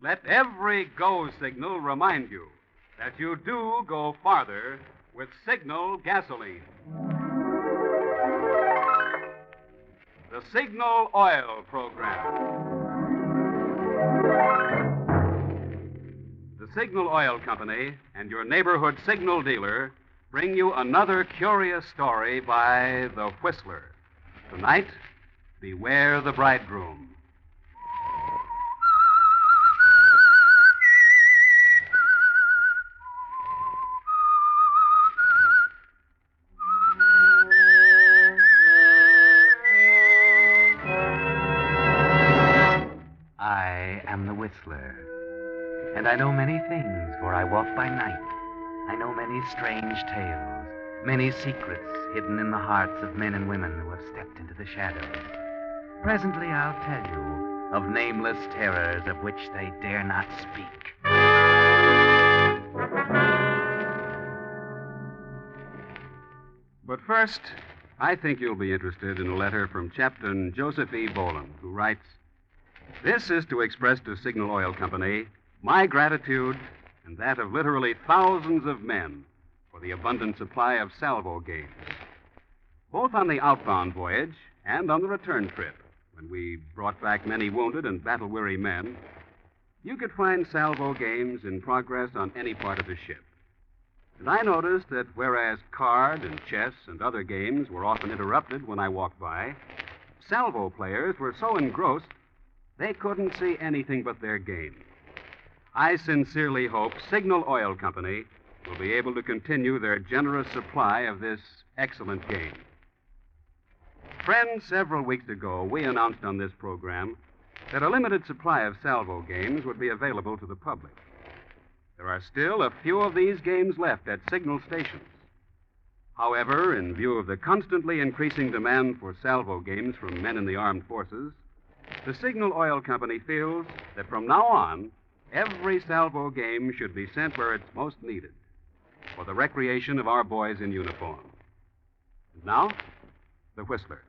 Let every go signal remind you that you do go farther with Signal gasoline. The Signal Oil Program. The Signal Oil Company and your neighborhood signal dealer bring you another curious story by The Whistler. Tonight, Beware the Bridegroom. I am the Whistler, and I know many things, for I walk by night. I know many strange tales, many secrets hidden in the hearts of men and women who have stepped into the shadows. Presently I'll tell you of nameless terrors of which they dare not speak. But first, I think you'll be interested in a letter from Captain Joseph E. Boland, who writes, "This is to express to Signal Oil Company my gratitude and that of literally thousands of men for the abundant supply of salvo games. Both on the outbound voyage and on the return trip, when we brought back many wounded and battle-weary men, you could find salvo games in progress on any part of the ship. And I noticed that whereas card and chess and other games were often interrupted when I walked by, salvo players were so engrossed they couldn't see anything but their game. I sincerely hope Signal Oil Company will be able to continue their generous supply of this excellent game. Friends, several weeks ago, we announced on this program that a limited supply of salvo games would be available to the public. There are still a few of these games left at Signal stations. However, in view of the constantly increasing demand for salvo games from men in the armed forces, the Signal Oil Company feels that from now on, every salvo game should be sent where it's most needed, for the recreation of our boys in uniform. And now, The Whistler.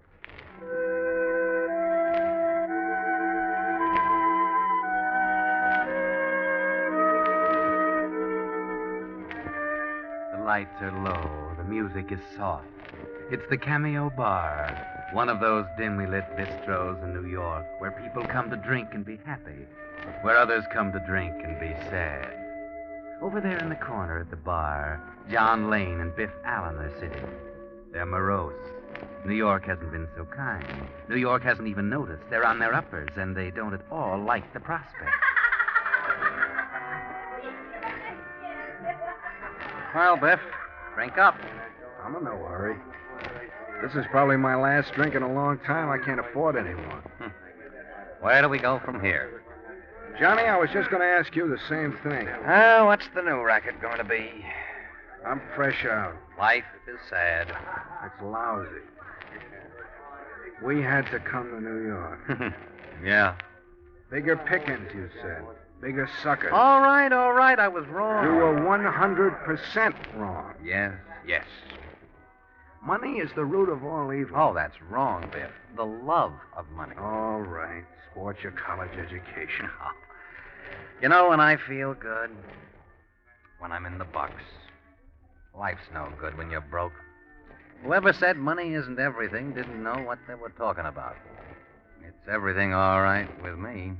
The lights are low, the music is soft. It's the Cameo Bar, one of those dimly lit bistros in New York where people come to drink and be happy, where others come to drink and be sad. Over there in the corner at the bar, John Lane and Biff Allen are sitting. They're morose. New York hasn't been so kind. New York hasn't even noticed. They're on their uppers, and they don't at all like the prospect. Well, Biff, drink up. I'm in no hurry. This is probably my last drink in a long time. I can't afford any more. Where do we go from here? Johnny, I was just going to ask you the same thing. Oh, what's the new racket going to be? I'm fresh out. Life is sad. It's lousy. We had to come to New York. Yeah. Bigger pickings, you said. Bigger suckers. All right, I was wrong. You were 100% wrong. Yes. Money is the root of all evil. Oh, that's wrong, Biff. The love of money. All right. Sport your college education. You know when I feel good? When I'm in the bucks. Life's no good when you're broke. Whoever said money isn't everything didn't know what they were talking about. It's everything all right with me.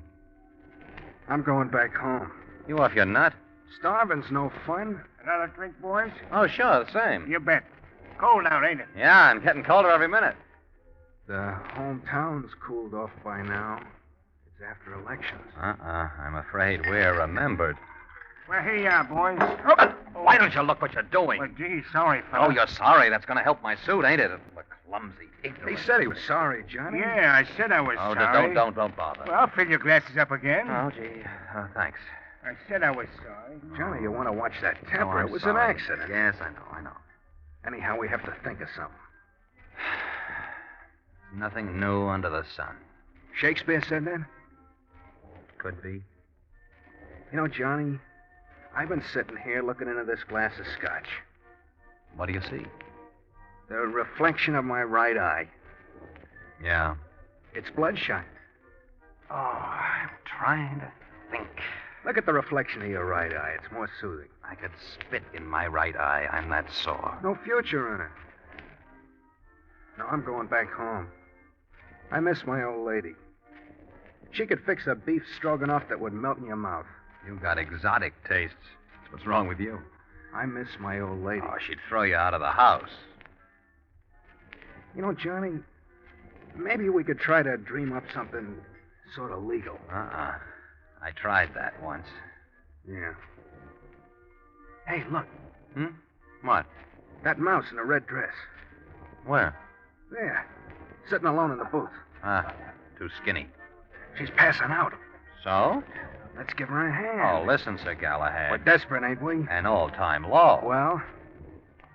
I'm going back home. You off your nut? Starving's no fun. Another drink, boys? Oh, sure, the same. You bet. Cold out, ain't it? Yeah, and getting colder every minute. The hometown's cooled off by now. It's after elections. I'm afraid we're remembered. Well, here you are, boys. Oh, why don't you look what you're doing? Well, gee, sorry, fella. Oh, you're sorry. That's going to help my suit, ain't it? The clumsy, ignorant. He said he was sorry, Johnny. Yeah, I said I was Oh, sorry. don't bother. Well, I'll fill your glasses up again. Oh, gee. Thanks. I said I was sorry. Johnny, you want to watch that Oh, temper? I'm It was sorry. an accident. Yes, I know. Anyhow, we have to think of something. Nothing new under the sun. Shakespeare said that? Could be. You know, Johnny, I've been sitting here looking into this glass of scotch. What do you see? The reflection of my right eye. Yeah. It's bloodshot. Oh, I'm trying to think. Look at the reflection of your right eye. It's more soothing. I could spit in my right eye. I'm that sore. No future in it. No, I'm going back home. I miss my old lady. She could fix a beef stroganoff that would melt in your mouth. You got exotic tastes. What's wrong with you? I miss my old lady. Oh, she'd throw you out of the house. You know, Johnny, maybe we could try to dream up something sort of legal. I tried that once. Yeah. Hey, look. What? That mouse in a red dress. Where? There. Sitting alone in the booth. Too skinny. She's passing out. So? Let's give her a hand. Oh, listen, Sir Galahad. We're desperate, ain't we? An all-time low. Well?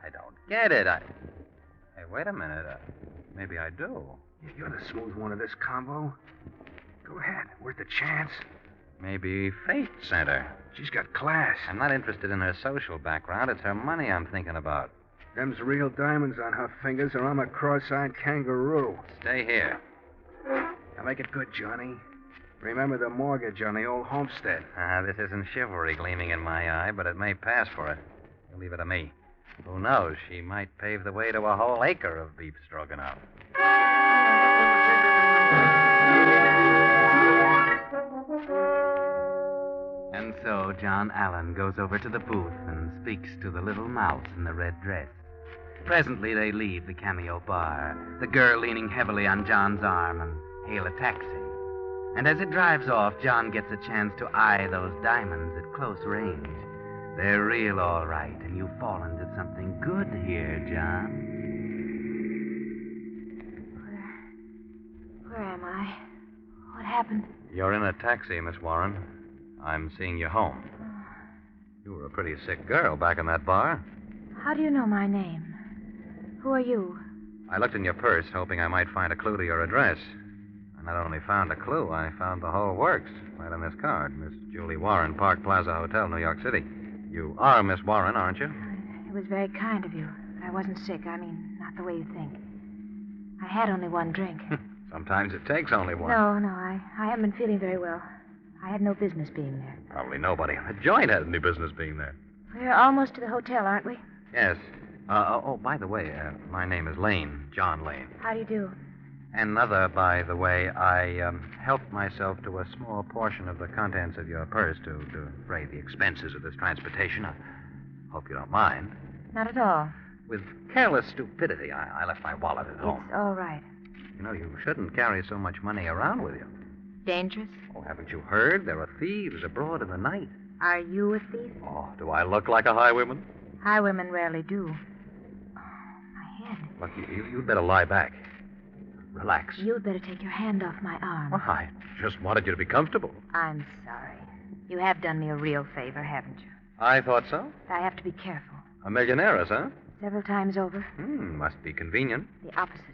I don't get it. Hey, wait a minute. Maybe I do. You're the smooth one of this combo. Go ahead. Worth a chance. Maybe fate sent her. She's got class. I'm not interested in her social background. It's her money I'm thinking about. Them's real diamonds on her fingers, or I'm a cross-eyed kangaroo. Stay here. Now make it good, Johnny. Remember the mortgage on the old homestead. This isn't chivalry gleaming in my eye, but it may pass for it. You leave it to me. Who knows? She might pave the way to a whole acre of beef stroganoff. And so John Allen goes over to the booth and speaks to the little mouse in the red dress. Presently, they leave the Cameo bar, the girl leaning heavily on John's arm, and hail a taxi. And as it drives off, John gets a chance to eye those diamonds at close range. They're real, all right, and you've fallen to something good here, John. Where am I? What happened? You're in a taxi, Miss Warren. I'm seeing you home. You were a pretty sick girl back in that bar. How do you know my name? Who are you? I looked in your purse, hoping I might find a clue to your address. I not only found a clue, I found the whole works right on this card. Miss Julie Warren, Park Plaza Hotel, New York City. You are Miss Warren, aren't you? It was very kind of you. I wasn't sick. I mean, not the way you think. I had only one drink. Sometimes it takes only one. No, I haven't been feeling very well. I had no business being there. Probably nobody on the joint had any business being there. We're almost to the hotel, aren't we? Yes. By the way, my name is Lane, John Lane. How do you do? Another, by the way, I helped myself to a small portion of the contents of your purse to defray the expenses of this transportation. I hope you don't mind. Not at all. With careless stupidity, I left my wallet at home. It's all right. You know, you shouldn't carry so much money around with you. Dangerous? Oh, haven't you heard? There are thieves abroad in the night. Are you a thief? Oh, do I look like a highwayman? Highwaymen rarely do. Oh, my head. Look, you'd better lie back. Relax. You'd better take your hand off my arm. Well, I just wanted you to be comfortable. I'm sorry. You have done me a real favor, haven't you? I thought so. I have to be careful. A millionaire, huh? Several times over. Must be convenient. The opposite.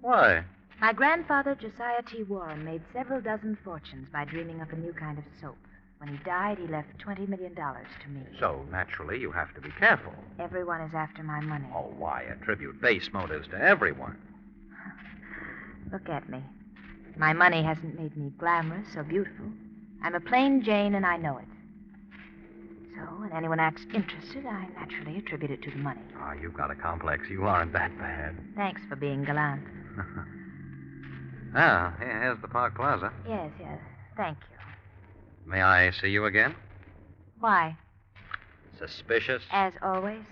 Why? My grandfather, Josiah T. Warren, made several dozen fortunes by dreaming up a new kind of soap. When he died, he left $20 million to me. So, naturally, you have to be careful. Everyone is after my money. Oh, why attribute base motives to everyone? Look at me. My money hasn't made me glamorous or beautiful. I'm a plain Jane, and I know it. So, when anyone acts interested, I naturally attribute it to the money. Oh, you've got a complex. You aren't that bad. Thanks for being gallant. Here's the Park Plaza. Yes. Thank you. May I see you again? Why? Suspicious? As always.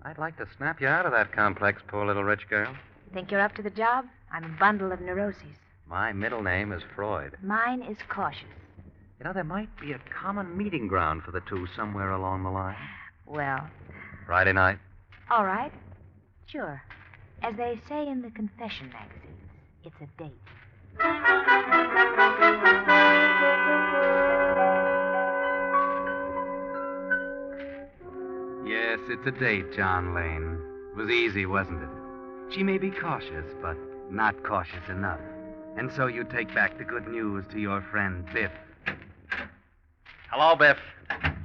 I'd like to snap you out of that complex, poor little rich girl. Think you're up to the job? I'm a bundle of neuroses. My middle name is Freud. Mine is cautious. You know, there might be a common meeting ground for the two somewhere along the line. Well. Friday night? All right. Sure. As they say in the confession magazines, it's a date. Yes, it's a date, John Lane. It was easy, wasn't it? She may be cautious, but not cautious enough. And so you take back the good news to your friend Biff. Hello, Biff.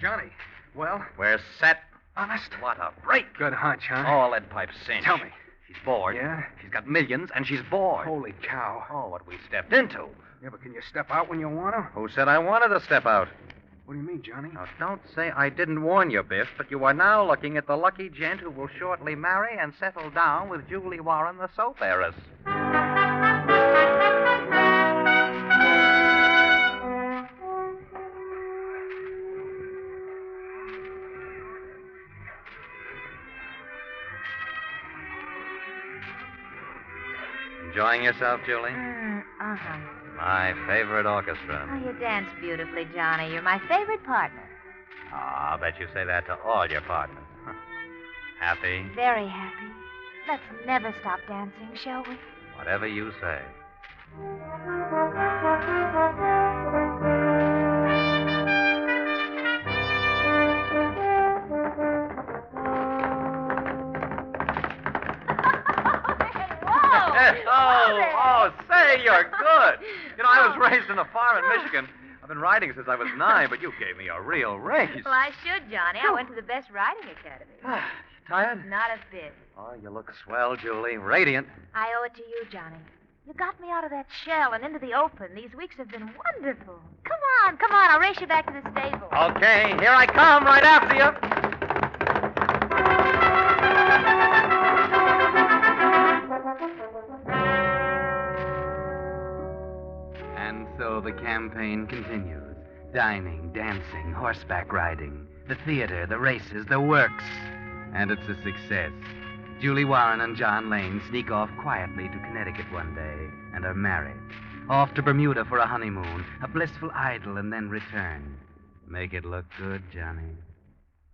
Johnny, well? We're set. Honest? What a break. Good hunch, huh? Oh, lead pipe cinch. Tell me. She's bored. Yeah? She's got millions, and she's bored. Holy cow. Oh, what we stepped into. Yeah, but can you step out when you want to? Who said I wanted to step out? What do you mean, Johnny? Now, don't say I didn't warn you, Biff, but you are now looking at the lucky gent who will shortly marry and settle down with Julie Warren, the soap heiress. Enjoying yourself, Julie? Uh-huh. My favorite orchestra. Oh, you dance beautifully, Johnny. You're my favorite partner. Oh, I'll bet you say that to all your partners. Happy? Very happy. Let's never stop dancing, shall we? Whatever you say. Say, you're good. You know, I was raised in a farm in Michigan. I've been riding since I was 9, but you gave me a real race. Well, I should, Johnny. I went to the best riding academy. Tired? Not a bit. Oh, you look swell, Julie. Radiant. I owe it to you, Johnny. You got me out of that shell and into the open. These weeks have been wonderful. Come on. I'll race you back to the stable. Okay, here I come, right after you. And so the campaign continues. Dining, dancing, horseback riding, the theater, the races, the works. And it's a success. Julie Warren and John Lane sneak off quietly to Connecticut one day and are married. Off to Bermuda for a honeymoon, a blissful idyll, and then return. Make it look good, Johnny.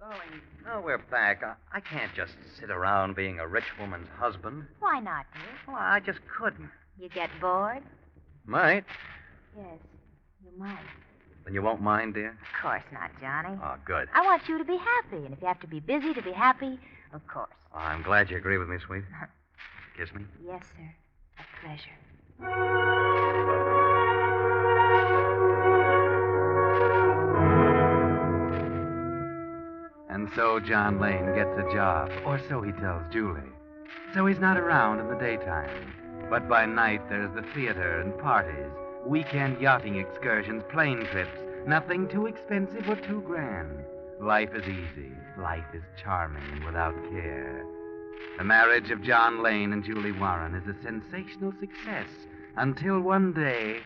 Darling, now we're back. I can't just sit around being a rich woman's husband. Why not, dear? Well, I just couldn't. You get bored? Might. Yes, you might. Then you won't mind, dear? Of course not, Johnny. Oh, good. I want you to be happy, and if you have to be busy to be happy, of course. Oh, I'm glad you agree with me, sweet. Kiss me. Yes, sir. A pleasure. And so John Lane gets a job, or so he tells Julie. So he's not around in the daytime. But by night, there's the theater and parties, weekend yachting excursions, plane trips. Nothing too expensive or too grand. Life is easy. Life is charming and without care. The marriage of John Lane and Julie Warren is a sensational success until one day...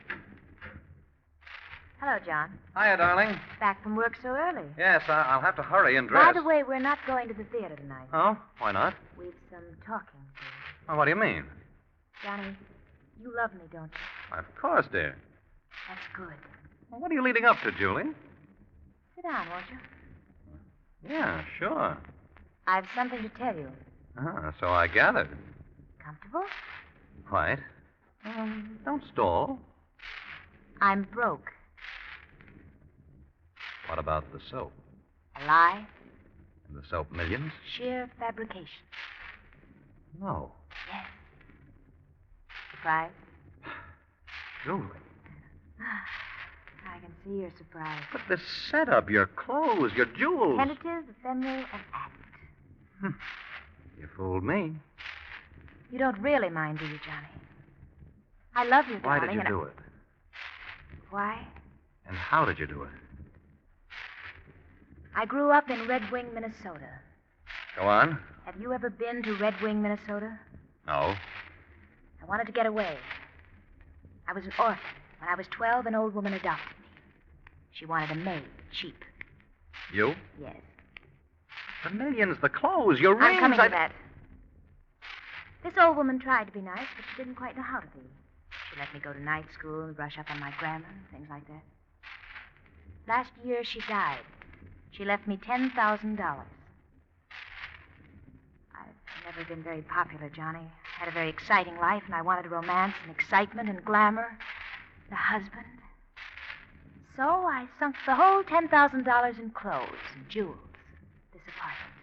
Hello, John. Hiya, darling. Back from work so early. Yes, I'll have to hurry and dress. By the way, we're not going to the theater tonight. Oh? Why not? We've some talking to do. Oh, what do you mean? Johnny, you love me, don't you? Of course, dear. That's good. Well, what are you leading up to, Julie? Sit down, won't you? Yeah, sure. I've something to tell you. Ah, so I gathered. Comfortable? Quite. Don't stall. I'm broke. What about the soap? A lie? And the soap millions? Sheer fabrication. No. Yes. Surprised? Julie. I can see you're surprised. But the setup, your clothes, your jewels. Tentative, ephemeral, and adult. You fooled me. You don't really mind, do you, Johnny? I love you, Why darling. did you do it? Why? And how did you do it? I grew up in Red Wing, Minnesota. Go on. Have you ever been to Red Wing, Minnesota? No. I wanted to get away. I was an orphan. When I was 12, an old woman adopted me. She wanted a maid, cheap. You? Yes. The millions, the clothes, your rings. I'm coming to that. This old woman tried to be nice, but she didn't quite know how to be. She let me go to night school and brush up on my grammar and things like that. Last year, she died. She left me $10,000. I've never been very popular, Johnny. I had a very exciting life, and I wanted romance and excitement and glamour. The husband. So I sunk the whole $10,000 in clothes and jewels. This apartment.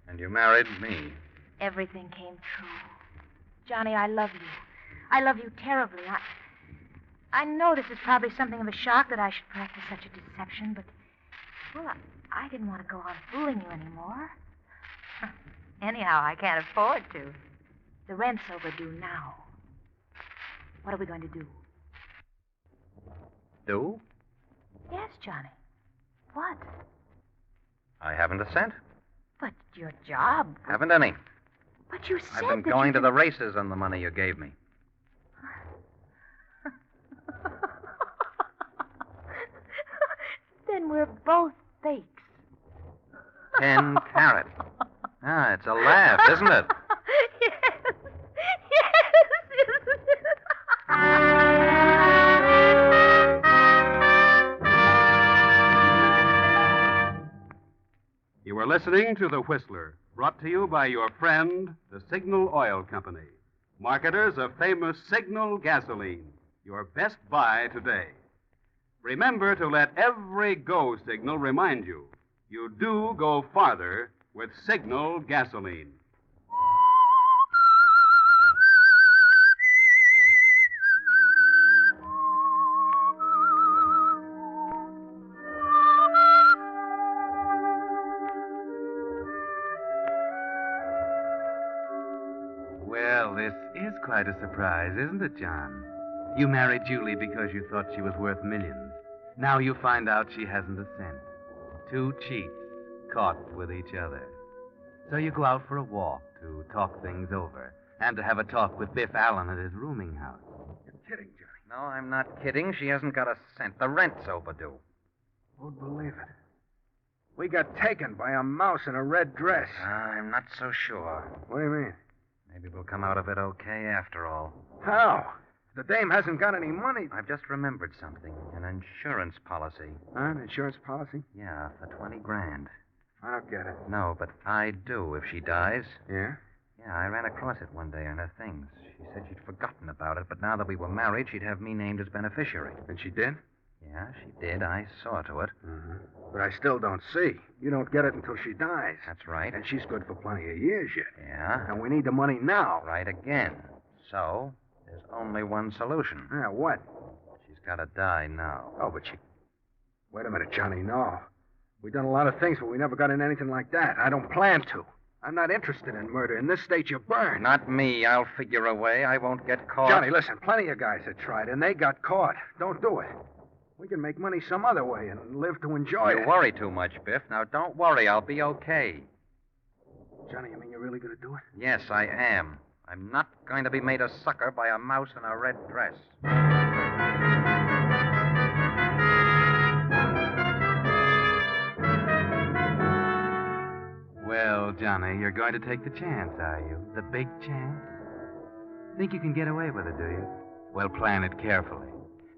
And you married me. Everything came true. Johnny, I love you. I love you terribly. I know this is probably something of a shock that I should practice such a deception, but, well, I didn't want to go on fooling you anymore. Anyhow, I can't afford to. The rent's overdue now. What are we going to do? Do? Yes, Johnny. what? I haven't a cent. But your job. Haven't any. But you said I've been that going you to the races on the money you gave me. Then we're both fakes. 10 carat. Ah, it's a laugh, isn't it? Yes. Yes, isn't it? You are listening to The Whistler, brought to you by your friend, the Signal Oil Company, marketers of famous Signal gasoline, your best buy today. Remember to let every go signal remind you do go farther with Signal gasoline. Well, this is quite a surprise, isn't it, John? You married Julie because you thought she was worth millions. Now you find out she hasn't a cent. Two cheats caught with each other. So you go out for a walk to talk things over and to have a talk with Biff Allen at his rooming house. You're kidding, Johnny. No, I'm not kidding. She hasn't got a cent. The rent's overdue. Won't believe it. We got taken by a mouse in a red dress. I'm not so sure. What do you mean? Maybe we'll come out of it okay after all. How? The dame hasn't got any money. I've just remembered something. An insurance policy. Huh? An insurance policy? Yeah, for 20 grand. I don't get it. No, but I do if she dies. Yeah? Yeah, I ran across it one day in her things. She said she'd forgotten about it, but now that we were married, she'd have me named as beneficiary. And she did? Yeah, she did. I saw to it. Mm-hmm. But I still don't see. You don't get it until she dies. That's right. And she's good for plenty of years yet. Yeah, And we need the money now. right again. So, there's only one solution. Yeah, what? She's got to die now. Oh, but she... Wait a minute, Johnny, no. We've done a lot of things, but we never got into anything like that. I don't plan to. I'm not interested in murder. In this state, you burn. Not me. I'll figure a way. I won't get caught. Johnny, listen, plenty of guys have tried, and they got caught. Don't do it. We can make money some other way and live to enjoy You it. worry too much, Biff. Now, don't worry. I'll be okay. Johnny, you mean you're really going to do it? Yes, I am. I'm not going to be made a sucker by a mouse in a red dress. Well, Johnny, you're going to take the chance, are you? The big chance? Think you can get away with it, do you? Well, plan it carefully.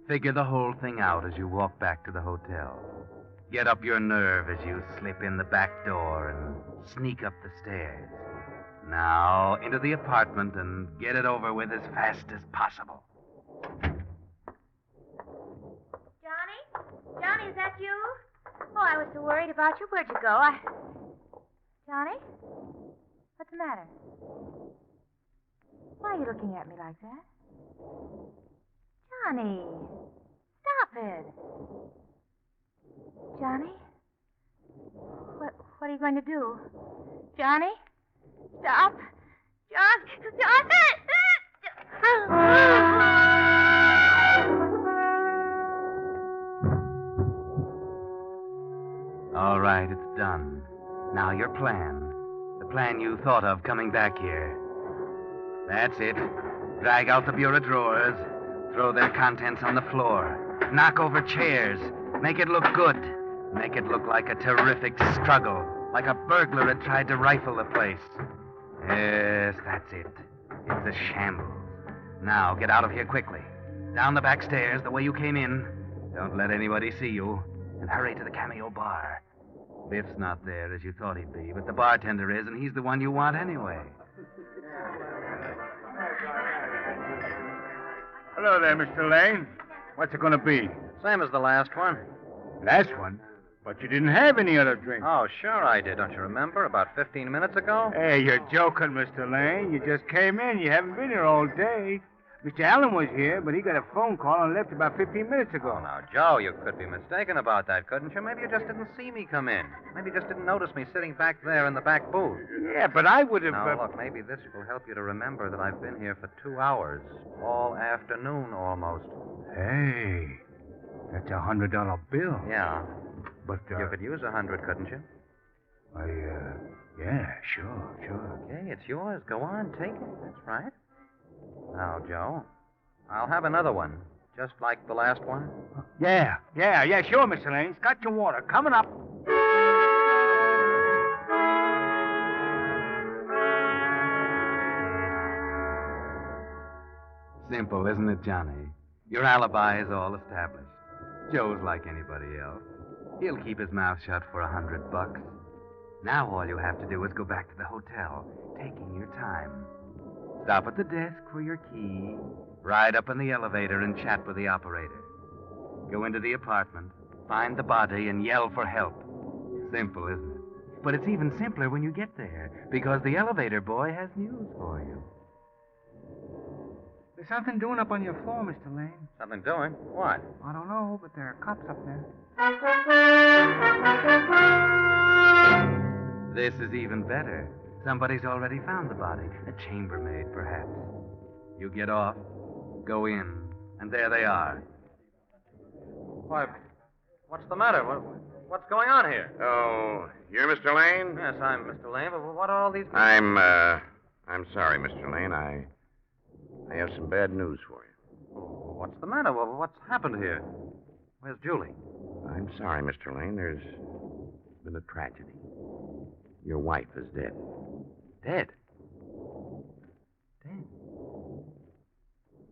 Figure the whole thing out as you walk back to the hotel. Get up your nerve as you slip in the back door and sneak up the stairs. Now, into the apartment and get it over with as fast as possible. Johnny? Johnny, is that you? Oh, I was so worried about you. Where'd you go? Johnny? What's the matter? Why are you looking at me like that? Johnny, stop it. Johnny? What are you going to do? Johnny? Stop. Stop it! All right, it's done. Now your plan. The plan you thought of coming back here. That's it. Drag out the bureau drawers. Throw their contents on the floor. Knock over chairs. Make it look good. Make it look like a terrific struggle. Like a burglar had tried to rifle the place. Yes, that's it. It's a shambles. Now, get out of here quickly. Down the back stairs, the way you came in. Don't let anybody see you. And hurry to the Cameo bar. Biff's not there as you thought he'd be, but the bartender is, and he's the one you want anyway. Hello there, Mr. Lane. What's it going to be? Same as the last one. Last one? But you didn't have any other drink. Oh, sure I did. Don't you remember? About 15 minutes ago? Hey, you're joking, Mr. Lane. You just came in. You haven't been here all day. Mr. Allen was here, but he got a phone call and left about 15 minutes ago. Oh, now, Joe, you could be mistaken about that, couldn't you? Maybe you just didn't see me come in. Maybe you just didn't notice me sitting back there in the back booth. Yeah, but I would have... Now, look, maybe this will help you to remember that I've been here for 2 hours. All afternoon, almost. Hey, that's $100 bill. Yeah. But, You could use 100, couldn't you? Yeah, sure. Okay, it's yours. Go on, take it. That's right. Now, Joe, I'll have another one, just like the last one. Yeah, sure, Mr. Lane. Scotch and water. Coming up. Simple, isn't it, Johnny? Your alibi is all established. Joe's like anybody else. He'll keep his mouth shut for $100. Now all you have to do is go back to the hotel, taking your time. Stop at the desk for your key, ride up in the elevator and chat with the operator. Go into the apartment, find the body, and yell for help. Simple, isn't it? But it's even simpler when you get there, because the elevator boy has news for you. There's something doing up on your floor, Mr. Lane. Something doing? What? I don't know, but there are cops up there. This is even better. Somebody's already found the body. A chambermaid, perhaps. You get off, go in, and there they are. Why, what's the matter? What's going on here? Oh, you're Mr. Lane? Yes, I'm Mr. Lane, but what are all these... I'm sorry, Mr. Lane. I have some bad news for you. What's the matter? What's happened here? Where's Julie? I'm sorry, Mr. Lane. There's been a tragedy. Your wife is dead. Dead? Dead?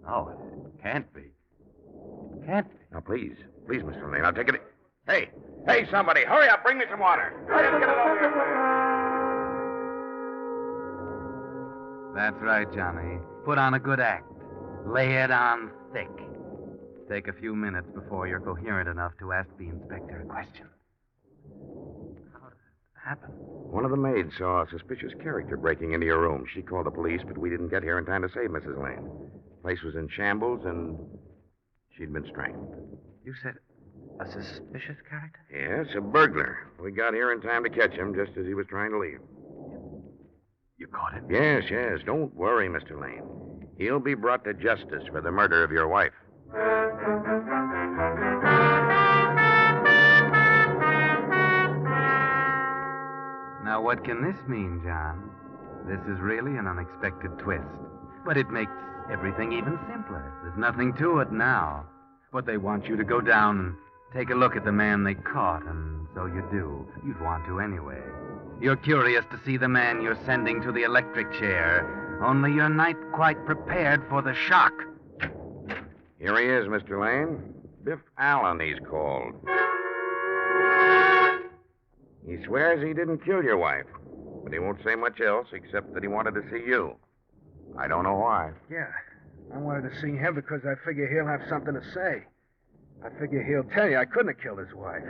No, it can't be. It can't be. Now, please, Mr. Lane, I'll take it. Hey, somebody, hurry up, bring me some water. Hurry up, get it over here. That's right, Johnny. Put on a good act. Lay it on thick. Take a few minutes before you're coherent enough to ask the inspector a question. How did it happen? One of the maids saw a suspicious character breaking into your room. She called the police, but we didn't get here in time to save Mrs. Lane. The place was in shambles, and she'd been strangled. You said a suspicious character? Yes, a burglar. We got here in time to catch him just as he was trying to leave. You caught him? Yes. Don't worry, Mr. Lane. He'll be brought to justice for the murder of your wife. Now, what can this mean, John? This is really an unexpected twist. But it makes everything even simpler. There's nothing to it now. But they want you to go down and take a look at the man they caught, and so you do. You'd want to anyway. You're curious to see the man you're sending to the electric chair, only you're not quite prepared for the shock. Here he is, Mr. Lane. Biff Allen, he's called. He swears he didn't kill your wife, but he won't say much else except that he wanted to see you. I don't know why. Yeah, I wanted to see him because I figure he'll have something to say. I figure he'll tell you I couldn't have killed his wife.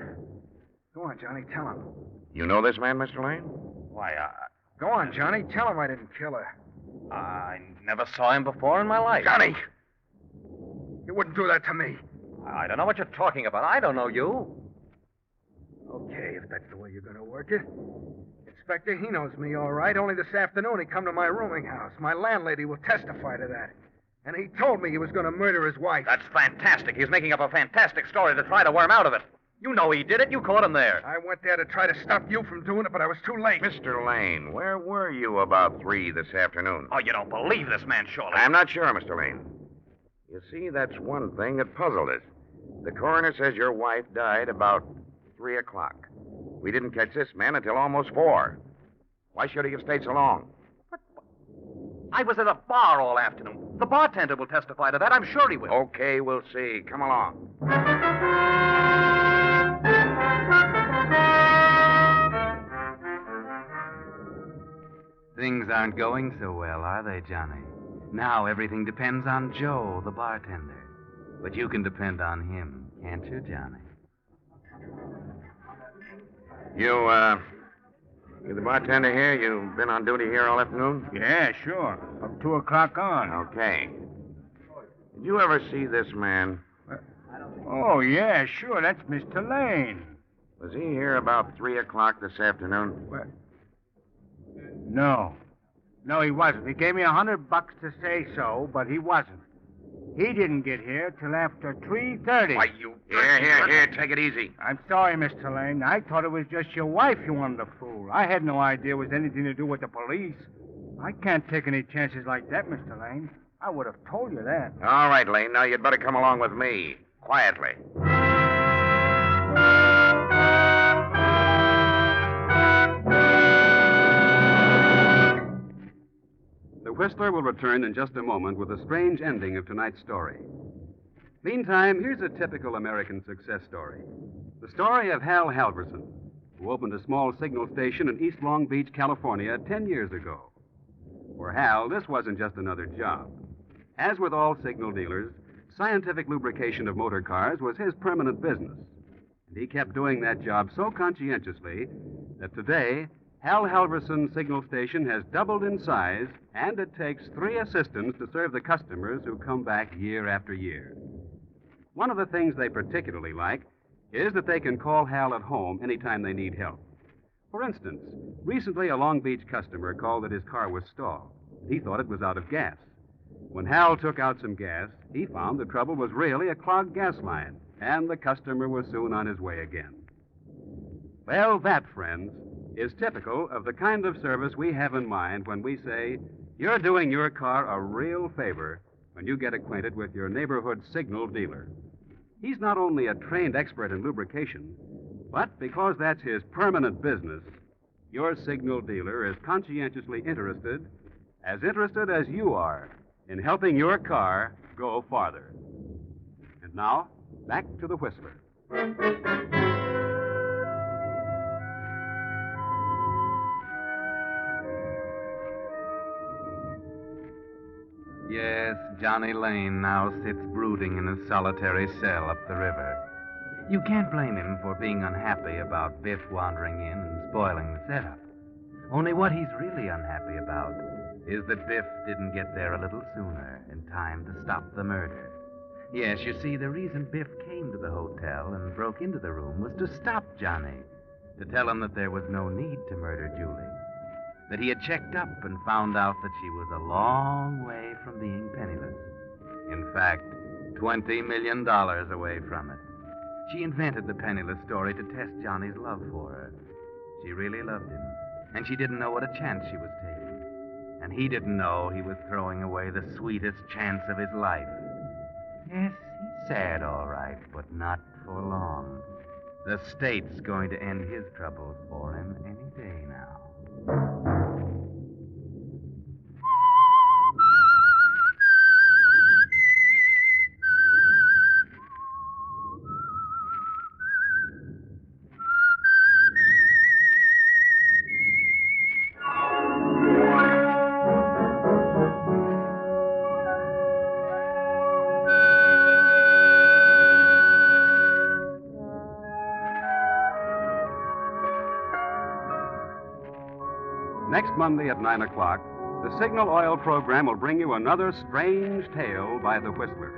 Go on, Johnny, tell him. You know this man, Mr. Lane? Why, Go on, Johnny, tell him I didn't kill her. I never saw him before in my life. Johnny! You wouldn't do that to me. I don't know what you're talking about. I don't know you. Okay, if that's the way you're going to work it. Inspector, he knows me all right. Only this afternoon he come to my rooming house. My landlady will testify to that. And he told me he was going to murder his wife. That's fantastic. He's making up a fantastic story to try to worm out of it. You know he did it. You caught him there. I went there to try to stop you from doing it, but I was too late. Mr. Lane, where were you about 3 this afternoon? Oh, you don't believe this man, surely. I'm not sure, Mr. Lane. You see, that's one thing that puzzled us. The coroner says your wife died about 3 o'clock. We didn't catch this man until almost 4. Why should he have stayed so long? I was at a bar all afternoon. The bartender will testify to that. I'm sure he will. Okay, we'll see. Come along. Things aren't going so well, are they, Johnny? Now everything depends on Joe, the bartender. But you can depend on him, can't you, Johnny? You the bartender here? You've been on duty here all afternoon? Yeah, sure. From 2 o'clock on. Okay. Did you ever see this man? Oh, yeah, sure. That's Mr. Lane. Was he here about 3 o'clock this afternoon? What? No. No, he wasn't. He gave me $100 to say so, but he wasn't. He didn't get here till after 3:30. Why, you... Here, take it easy. I'm sorry, Mr. Lane. I thought it was just your wife you wanted to fool. I had no idea it was anything to do with the police. I can't take any chances like that, Mr. Lane. I would have told you that. All right, Lane, now you'd better come along with me. Quietly. The Whistler will return in just a moment with a strange ending of tonight's story. Meantime, here's a typical American success story. The story of Hal Halverson, who opened a small signal station in East Long Beach, California, 10 years ago. For Hal, this wasn't just another job. As with all signal dealers, scientific lubrication of motor cars was his permanent business. And he kept doing that job so conscientiously that today, Hal Halverson's signal station has doubled in size, and it takes 3 assistants to serve the customers who come back year after year. One of the things they particularly like is that they can call Hal at home anytime they need help. For instance, recently a Long Beach customer called that his car was stalled. He thought it was out of gas. When Hal took out some gas, he found the trouble was really a clogged gas line, and the customer was soon on his way again. Well, that, friends, is typical of the kind of service we have in mind when we say you're doing your car a real favor when you get acquainted with your neighborhood signal dealer. He's not only a trained expert in lubrication, but because that's his permanent business, your signal dealer is conscientiously interested as you are, in helping your car go farther. And now, back to the Whistler. Yes, Johnny Lane now sits brooding in a solitary cell up the river. You can't blame him for being unhappy about Biff wandering in and spoiling the setup. Only what he's really unhappy about is that Biff didn't get there a little sooner in time to stop the murder. Yes, you see, the reason Biff came to the hotel and broke into the room was to stop Johnny, to tell him that there was no need to murder Julie, that he had checked up and found out that she was a long way from being penniless. In fact, $20 million away from it. She invented the penniless story to test Johnny's love for her. She really loved him, and she didn't know what a chance she was taking. And he didn't know he was throwing away the sweetest chance of his life. Yes, he's sad, all right, but not for long. The state's going to end his troubles for him any day now. Next Monday at 9 o'clock, the Signal Oil program will bring you another strange tale by the Whistler.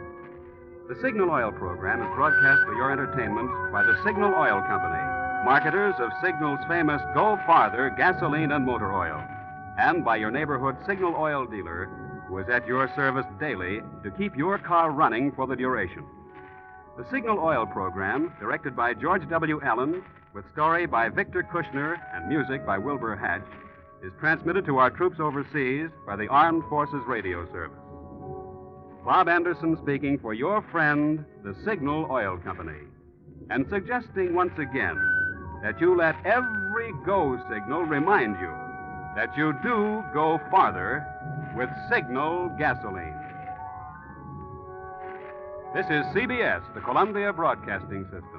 The Signal Oil program is broadcast for your entertainment by the Signal Oil Company, marketers of Signal's famous Go Farther gasoline and motor oil, and by your neighborhood Signal Oil dealer, who is at your service daily to keep your car running for the duration. The Signal Oil program, directed by George W. Allen, with story by Victor Kushner and music by Wilbur Hatch, is transmitted to our troops overseas by the Armed Forces Radio Service. Bob Anderson speaking for your friend, the Signal Oil Company, and suggesting once again that you let every go signal remind you that you do go farther with Signal gasoline. This is CBS, the Columbia Broadcasting System.